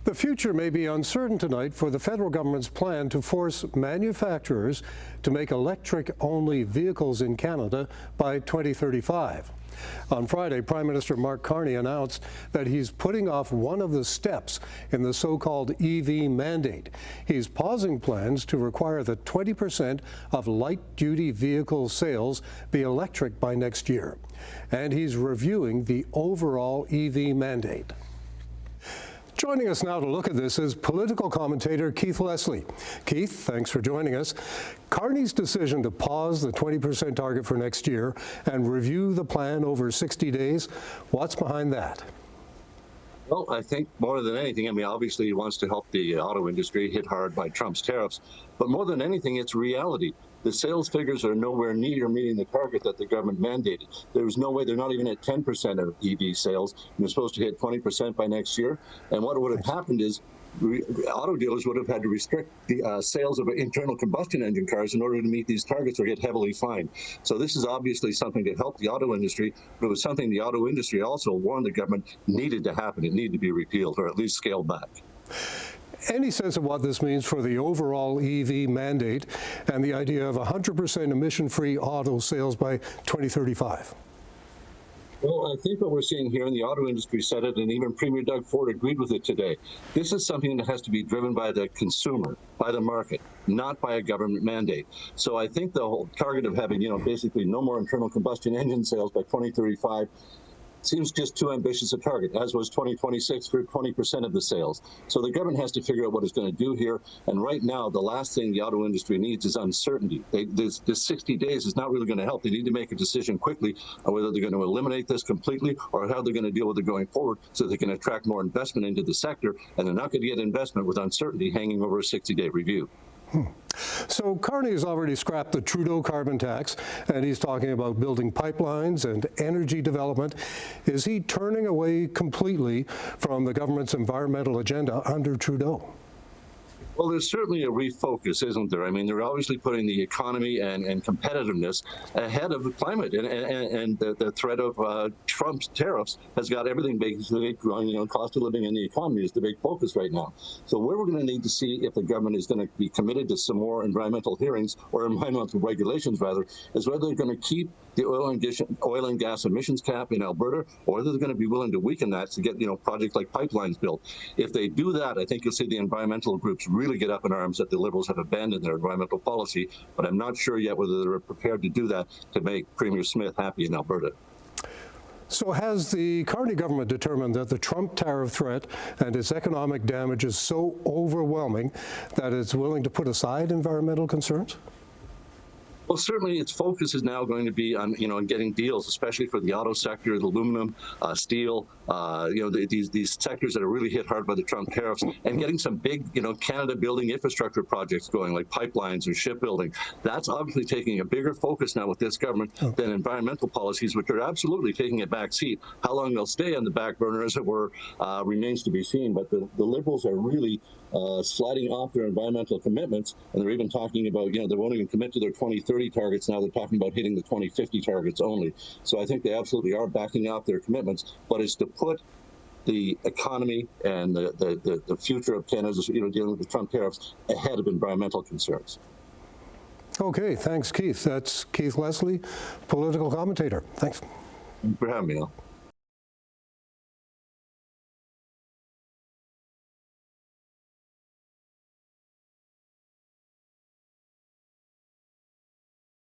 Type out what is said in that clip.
The future may be uncertain tonight for the federal government's plan to force manufacturers to make electric-only vehicles in Canada by 2035. On Friday, Prime Minister Mark Carney announced that he's putting off one of the steps in the so-called EV mandate. He's pausing plans to require that 20% of light-duty vehicle sales be electric by next year. And he's reviewing the overall EV mandate. Joining us now to look at this is political commentator Keith Leslie. Keith, thanks for joining us. Carney's decision to pause the 20% target for next year and review the plan over 60 days, what's behind that? Well, I think more than anything, obviously he wants to help the auto industry hit hard by Trump's tariffs, but more than anything, it's reality. The sales figures are nowhere near meeting the target that the government mandated. There's no way, they're not even at 10% of EV sales. They're supposed to hit 20% by next year. And what would have happened is auto dealers would have had to restrict the sales of internal combustion engine cars in order to meet these targets or get heavily fined. So this is obviously something to help the auto industry, but it was something the auto industry also warned the government needed to happen. It needed to be repealed or at least scaled back. Any sense of what this means for the overall EV mandate and the idea of 100% emission-free auto sales by 2035? Well, I think what we're seeing here in the auto industry said it, and even Premier Doug Ford agreed with it today. This is something that has to be driven by the consumer, by the market, not by a government mandate. So I think the whole target of having, basically no more internal combustion engine sales by 2035 seems just too ambitious a target, as was 2026 for 20% of the sales. So the government has to figure out what it's going to do here. And right now, the last thing the auto industry needs is uncertainty. This 60 days is not really going to help. They need to make a decision quickly on whether they're going to eliminate this completely or how they're going to deal with it going forward so they can attract more investment into the sector. And they're not going to get investment with uncertainty hanging over a 60-day review. So Carney has already scrapped the Trudeau carbon tax, and he's talking about building pipelines and energy development. Is he turning away completely from the government's environmental agenda under Trudeau? Well, there's certainly a refocus, isn't there? They're obviously putting the economy and competitiveness ahead of the climate, and the threat of Trump's tariffs has got everything basically growing. Cost of living and the economy is the big focus right now. So where we're going to need to see if the government is going to be committed to some more environmental hearings or environmental regulations, rather, is whether they're going to keep the oil and gas emissions cap in Alberta, or whether they're going to be willing to weaken that to get projects like pipelines built. If they do that, I think you'll see the environmental groups really get up in arms that the Liberals have abandoned their environmental policy, but I'm not sure yet whether they're prepared to do that to make Premier Smith happy in Alberta. So has the Carney government determined that the Trump tariff threat and its economic damage is so overwhelming that it's willing to put aside environmental concerns? Well, certainly its focus is now going to be on, on getting deals, especially for the auto sector, the aluminum, steel, these sectors that are really hit hard by the Trump tariffs, and getting some big, Canada building infrastructure projects going, like pipelines or shipbuilding. That's obviously taking a bigger focus now with this government than environmental policies, which are absolutely taking a back seat. How long they'll stay on the back burner, as it were, remains to be seen. But the Liberals are really sliding off their environmental commitments, and they're even talking about, they won't even commit to their 2030 targets. Now they're talking about hitting the 2050 targets only. So I think they absolutely are backing off their commitments, but it's to put the economy and the future of Canada, dealing with the Trump tariffs ahead of environmental concerns. Okay, thanks, Keith. That's Keith Leslie, political commentator. Thanks. Thanks for having me, Al.